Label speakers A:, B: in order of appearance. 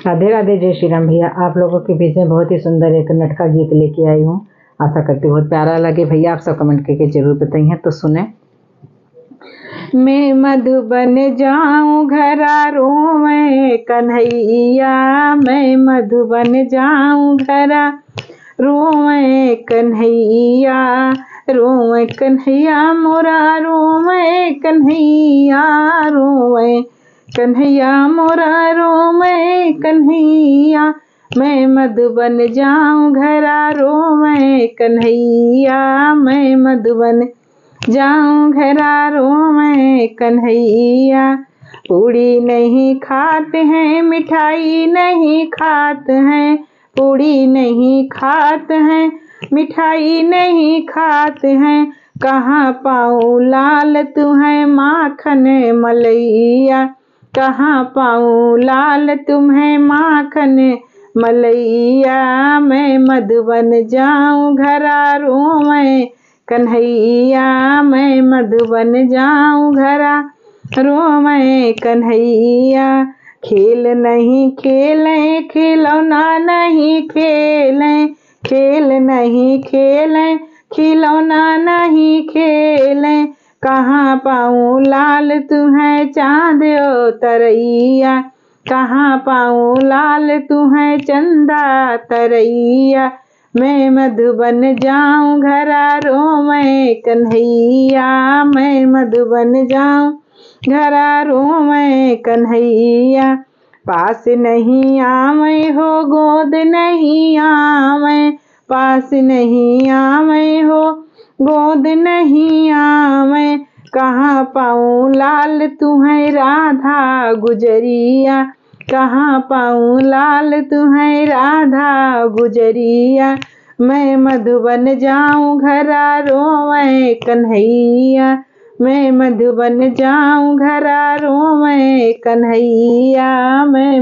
A: राधे राधे, जय श्री राम। भैया आप लोगों के बीच में बहुत ही सुंदर एक नटका गीत लेके आई हूँ। आशा करती हूँ बहुत प्यारा लगे। भैया आप सब कमेंट करके जरूर बताइए। तो सुने। मैं मधुबन जाऊं घरा रोवे कन्हैया, मैं मधुबन जाऊं घरा रोवे कन्हैया, रोवे कन्हैया मोरा रोवे कन्हैया, रोवे कन्हैया मोरा रोवे कन्हैया, मैं मधुबन जाऊं घरा रोवे कन्हैया, मैं मधुबन जाऊं घरा रोवे कन्हैया। पूड़ी नहीं खाते हैं मिठाई नहीं खाते हैं, पूड़ी नहीं खाते हैं मिठाई नहीं खाते हैं, कहाँ पाऊँ लाल तुम्हें माखन मलैया, कहाँ पाऊँ लाल तुम्हें माखन मलैया, मैं मधुबन जाऊं घरा रोवे कन्हैया, मैं मधुबन जाऊं घरा रोवे कन्हैया। खेल नहीं खेलें खिलौना नहीं खेलें, खेल नहीं खेलें खिलौना नहीं खेलें, कहाँ पाऊँ लाल तुम्हें चाँद ओ तरैया, कहाँ पाऊँ लाल तुम्हें चंदा तरैया, मैं मधुबन जाऊं घरा रोवे कन्हैया, मैं मधुबन जाऊं घरा रोवे कन्हैया। पास नहीं आवे हो गोद नहीं आवे, पास नहीं आवे हो गोद नहीं आवे, कहाँ पाऊँ लाल तुम्हें राधा गुजरिया, कहाँ पाऊँ लाल तुम्हें राधा गुजरिया, मैं मधुबन जाऊं घरा रोवे कन्हैया, मैं मधुबन जाऊं घरा रोवे कन्हैया, मैं